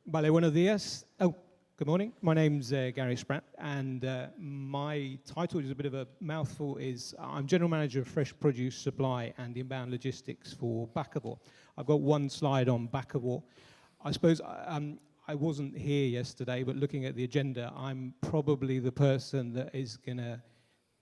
Vale, buenos días. Oh, good morning. My name's Gary Spratt, and my title is a bit of a mouthful. I'm General Manager of Fresh Produce Supply and Inbound Logistics for Bakkavor. I've got one slide on Bakkavor. I suppose I wasn't here yesterday, but looking at the agenda, I'm probably the person that is going to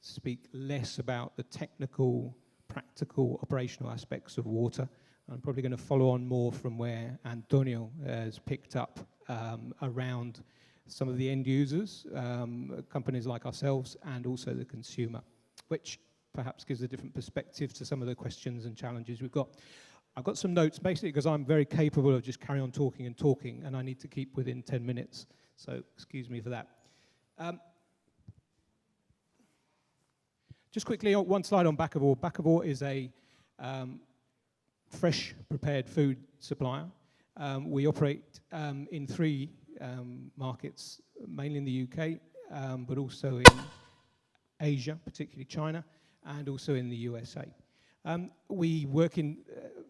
speak less about the technical, practical, operational aspects of water. I'm probably going to follow on more from where Antonio has picked up around some of the end users, companies like ourselves, and also the consumer, which perhaps gives a different perspective to some of the questions and challenges we've got. I've got some notes, basically, because I'm very capable of just carrying on talking and talking, and I need to keep within 10 minutes, so excuse me for that. Just quickly, one slide on Bakkavor. Bakkavor is a fresh prepared food supplier. We operate in three markets, mainly in the UK, but also in Asia, particularly China, and also in the USA. We work in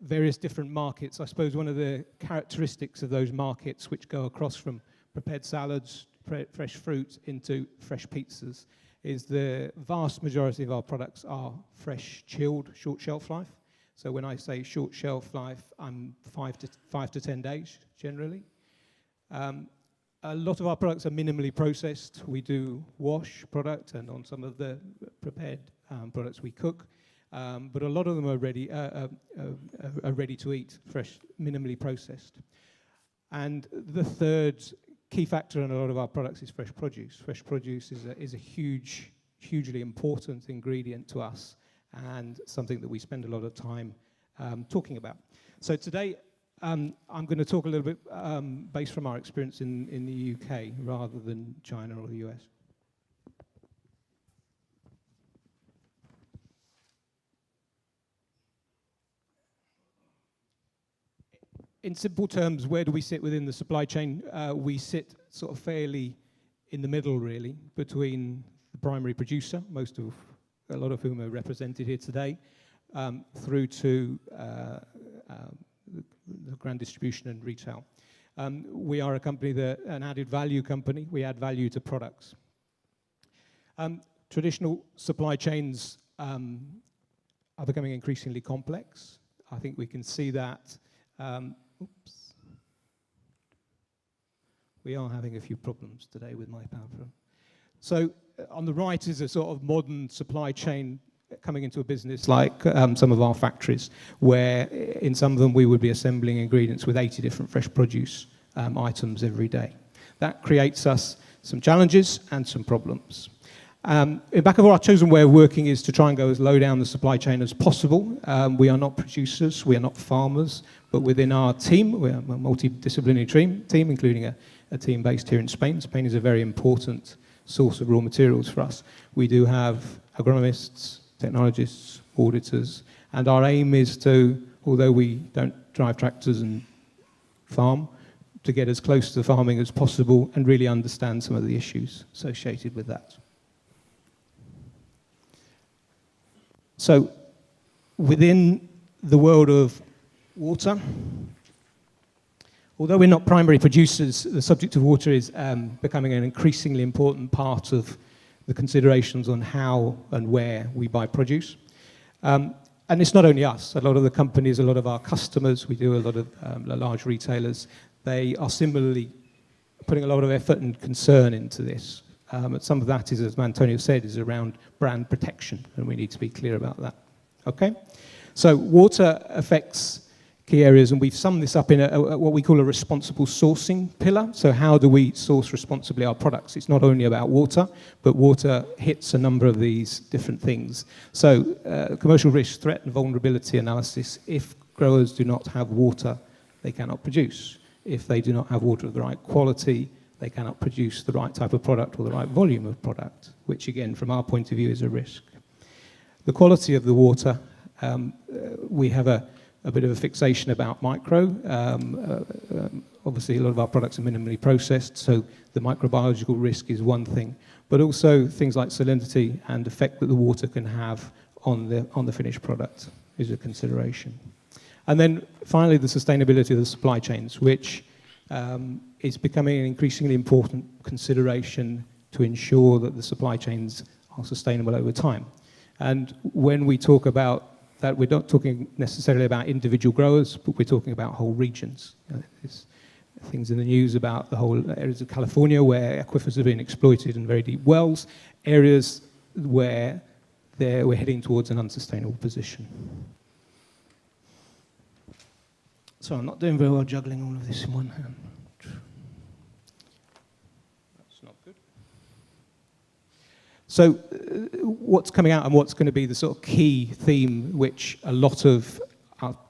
various different markets. I suppose one of the characteristics of those markets, which go across from prepared salads, fresh fruit into fresh pizzas, is the vast majority of our products are fresh, chilled, short shelf life. So when I say short shelf life, I'm 5 to 10 days, generally. A lot of our products are minimally processed. We do wash product, and on some of the prepared products we cook. But a lot of them are ready to eat, fresh, minimally processed. And the third key factor in a lot of our products is fresh produce. Fresh produce is a hugely important ingredient to us, and something that we spend a lot of time talking about. So today, I'm going to talk a little bit based from our experience in the UK rather than China or the US. In simple terms, where do we sit within the supply chain? We sit sort of fairly in the middle, really, between the primary producer, a lot of whom are represented here today, through to the grand distribution and retail. We are a company an added value company. We add value to products. Traditional supply chains are becoming increasingly complex. I think we can see that. Oops. We are having a few problems today with my PowerPoint. So on the right is a sort of modern supply chain coming into a business like some of our factories, where in some of them we would be assembling ingredients with 80 different fresh produce items every day. That creates us some challenges and some problems. In Bakkavor, our chosen way of working is to try and go as low down the supply chain as possible. We are not producers, we are not farmers, but within our team, we're a multidisciplinary team, including a team based here in Spain. Spain is a very important source of raw materials for us. We do have agronomists, technologists, auditors, and our aim is to, although we don't drive tractors and farm, to get as close to farming as possible and really understand some of the issues associated with that. So, within the world of water, although we're not primary producers, the subject of water is becoming an increasingly important part of the considerations on how and where we buy produce. And it's not only us. A lot of the companies, a lot of our customers, we do a lot of large retailers, they are similarly putting a lot of effort and concern into this. Some of that is, as Antonio said, is around brand protection, and we need to be clear about that. Okay? So water affects key areas, and we've summed this up in what we call a responsible sourcing pillar. So how do we source responsibly our products? It's not only about water, but water hits a number of these different things. So commercial risk, threat and vulnerability analysis. If growers do not have water, they cannot produce. If they do not have water of the right quality, they cannot produce the right type of product or the right volume of product, which again, from our point of view, is a risk. The quality of the water, we have a bit of a fixation about micro. Obviously, a lot of our products are minimally processed, so the microbiological risk is one thing, but also things like salinity and effect that the water can have on the finished product is a consideration. And then finally, the sustainability of the supply chains, which is becoming an increasingly important consideration to ensure that the supply chains are sustainable over time. And when we talk about that, we're not talking necessarily about individual growers, but we're talking about whole regions. There's things in the news about the whole areas of California where aquifers are being exploited in very deep wells, areas where we're heading towards an unsustainable position. So I'm not doing very well juggling all of this in one hand. That's not good. So what's coming out and what's going to be the sort of key theme which a lot of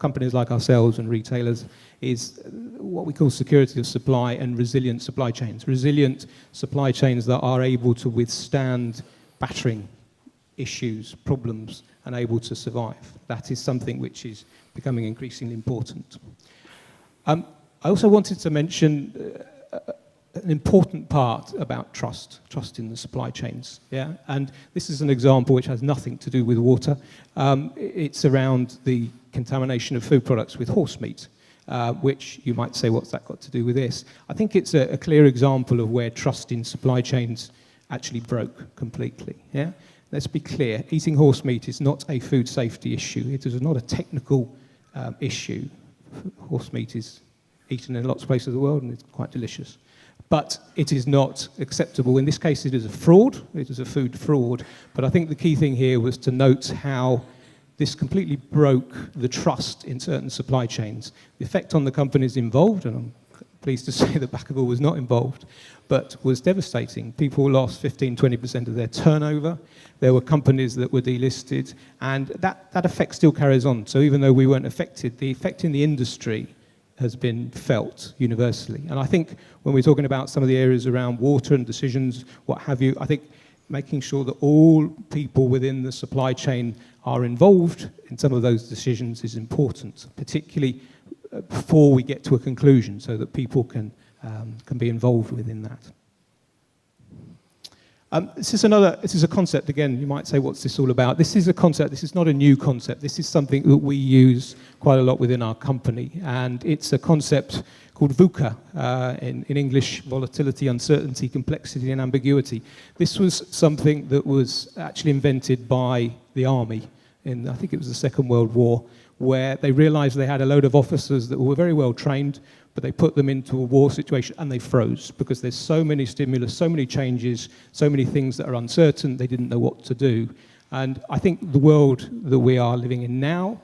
companies like ourselves and retailers is what we call security of supply and resilient supply chains. Resilient supply chains that are able to withstand battering issues, problems, and able to survive. That is something which is becoming increasingly important. I also wanted to mention an important part about trust in the supply chains. Yeah, and this is an example which has nothing to do with water. It's around the contamination of food products with horse meat, which you might say, what's that got to do with this? I think it's a clear example of where trust in supply chains actually broke completely. Yeah, let's be clear. Eating horse meat is not a food safety issue. It is not a technical issue. Horse meat is eaten in lots of places of the world and it's quite delicious. But it is not acceptable. In this case, it is a fraud. It is a food fraud. But I think the key thing here was to note how this completely broke the trust in certain supply chains. The effect on the companies involved, and I'm pleased to say that Bakkavor was not involved, but was devastating. People lost 15-20% of their turnover. There were companies that were delisted, and that effect still carries on. So even though we weren't affected, the effect in the industry has been felt universally. And I think when we're talking about some of the areas around water and decisions, what have you, I think making sure that all people within the supply chain are involved in some of those decisions is important, particularly before we get to a conclusion, so that people can be involved within that. This is a concept, again, you might say, what's this all about? This is a concept, this is not a new concept. This is something that we use quite a lot within our company. And it's a concept called VUCA, in English, volatility, uncertainty, complexity, and ambiguity. This was something that was actually invented by the army in, I think it was the Second World War, where they realized they had a load of officers that were very well trained, but they put them into a war situation and they froze because there's so many stimulus, so many changes, so many things that are uncertain, they didn't know what to do. And I think the world that we are living in now,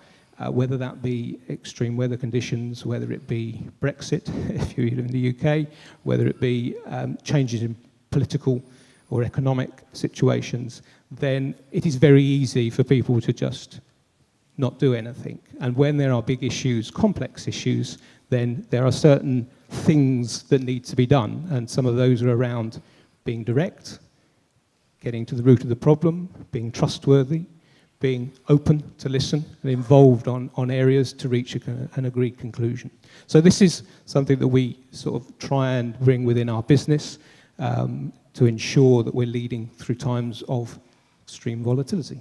whether that be extreme weather conditions, whether it be Brexit, if you live in the UK, whether it be changes in political or economic situations, then it is very easy for people to just not do anything. And when there are big issues, complex issues, then there are certain things that need to be done. And some of those are around being direct, getting to the root of the problem, being trustworthy, being open to listen and involved on areas to reach an agreed conclusion. So this is something that we sort of try and bring within our business to ensure that we're leading through times of extreme volatility.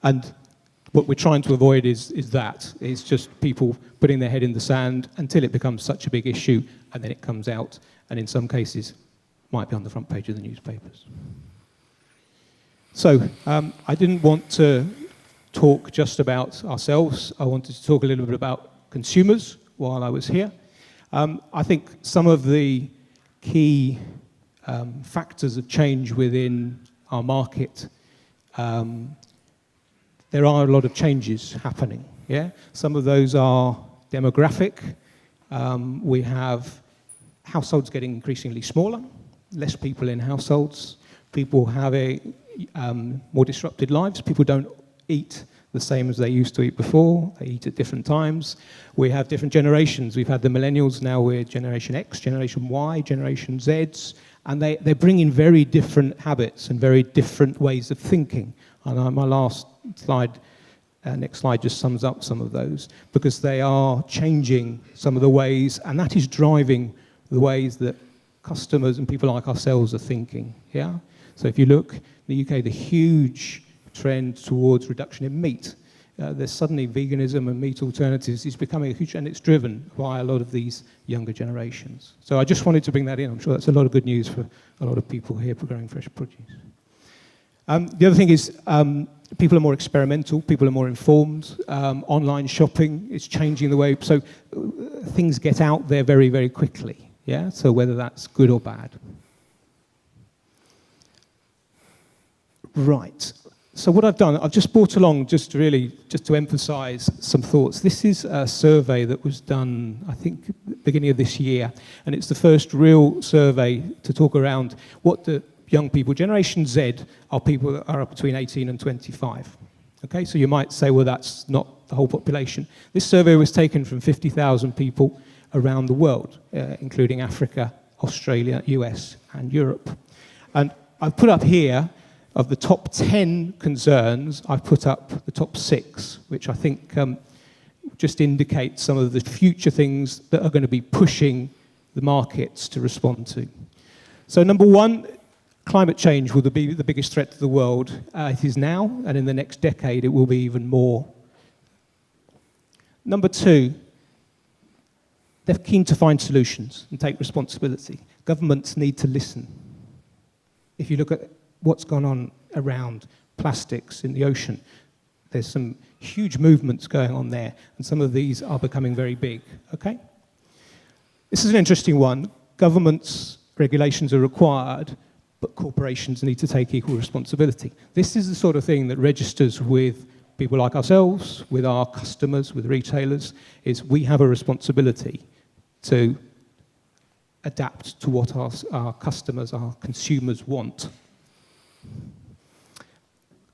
And what we're trying to avoid is just people putting their head in the sand until it becomes such a big issue, and then it comes out, and in some cases might be on the front page of the newspapers. So I didn't want to talk just about ourselves. I wanted to talk a little bit about consumers while I was here. I think some of the key factors of change within our market, there are a lot of changes happening. Yeah, some of those are demographic. We have households getting increasingly smaller, less people in households. People have more disrupted lives. People don't eat the same as they used to eat before. They eat at different times. We have different generations. We've had the millennials, now we're Generation X, Generation Y, Generation Zs, and they're bringing very different habits and very different ways of thinking. And my last slide, next slide, just sums up some of those, because they are changing some of the ways, and that is driving the ways that customers and people like ourselves are thinking. Yeah. So if you look in the UK, the huge trend towards reduction in meat there's suddenly veganism and meat alternatives is becoming a huge, and it's driven by a lot of these younger generations. So I just wanted to bring that in. I'm sure that's a lot of good news for a lot of people here growing fresh produce. The other thing is people are more experimental, people are more informed. Online shopping is changing the way, so things get out there very, very quickly. Yeah, so whether that's good or bad. Right. So what I've done, I've just brought along just to emphasize some thoughts. This is a survey that was done, I think, beginning of this year, and it's the first real survey to talk around what the young people, Generation Z, are people that are between 18 and 25. Okay, so you might say, well, that's not the whole population. This survey was taken from 50,000 people around the world, including Africa, Australia, US, and Europe. And I've put up here, of the top 10 concerns, I've put up the top 6, which I think just indicates some of the future things that are going to be pushing the markets to respond to. So number 1, climate change will be the biggest threat to the world. It is now, and in the next decade it will be even more. Number 2, they're keen to find solutions and take responsibility. Governments need to listen. If you look at what's gone on around plastics in the ocean, there's some huge movements going on there, and some of these are becoming very big, okay? This is an interesting one. Governments' regulations are required, but corporations need to take equal responsibility. This is the sort of thing that registers with people like ourselves, with our customers, with retailers, is we have a responsibility to adapt to what our customers, our consumers want.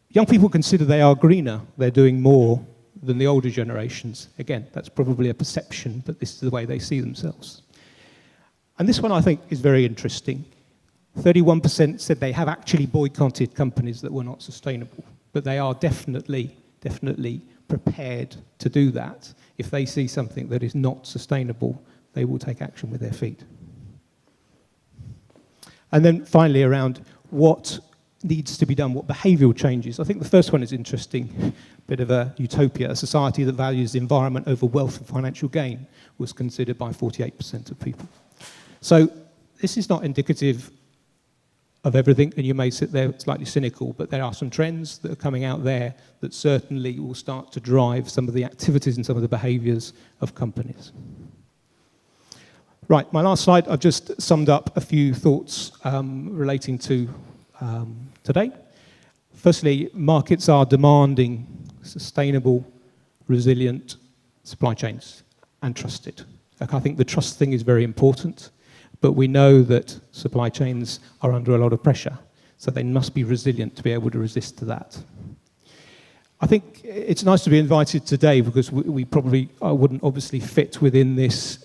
Young people consider they are greener, they're doing more than the older generations. Again, that's probably a perception, but this is the way they see themselves. And this one I think is very interesting. 31% said they have actually boycotted companies that were not sustainable, but they are definitely prepared to do that. If they see something that is not sustainable, they will take action with their feet. And then finally, around what needs to be done, what behavioural changes. I think the first one is interesting, a bit of a utopia. A society that values the environment over wealth and financial gain was considered by 48% of people. So this is not indicative of everything, and you may sit there slightly cynical, but there are some trends that are coming out there that certainly will start to drive some of the activities and some of the behaviours of companies. Right, my last slide, I've just summed up a few thoughts relating to today. Firstly, markets are demanding sustainable, resilient supply chains and trusted. I think the trust thing is very important, but we know that supply chains are under a lot of pressure, so they must be resilient to be able to resist to that. I think it's nice to be invited today because we probably wouldn't obviously fit within this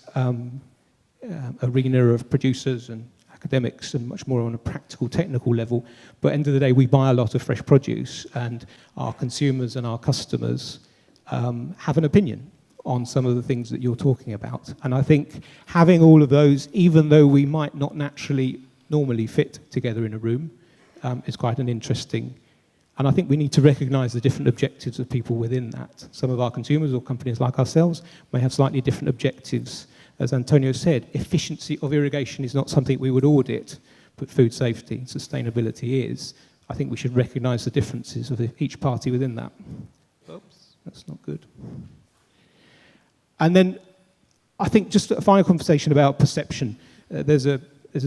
arena of producers and academics and much more on a practical, technical level. But at the end of the day, we buy a lot of fresh produce, and our consumers and our customers have an opinion on some of the things that you're talking about. And I think having all of those, even though we might not normally fit together in a room, is quite an interesting. And I think we need to recognise the different objectives of people within that. Some of our consumers or companies like ourselves may have slightly different objectives. As Antonio said, efficiency of irrigation is not something we would audit, but food safety and sustainability is. I think we should recognise the differences of each party within that. Oops, that's not good. And then I think just a final conversation about perception. There's an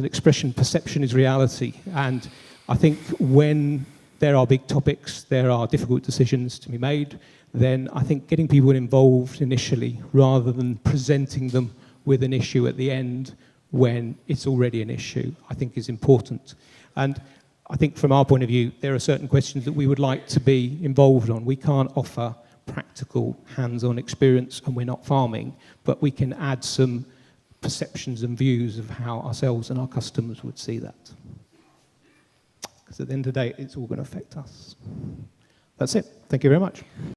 expression, perception is reality. And I think when there are big topics, there are difficult decisions to be made, then I think getting people involved initially rather than presenting them with an issue at the end when it's already an issue, I think is important. And I think from our point of view, there are certain questions that we would like to be involved on. We can't offer practical, hands-on experience, and we're not farming, but we can add some perceptions and views of how ourselves and our customers would see that. Because at the end of the day, it's all going to affect us. That's it. Thank you very much.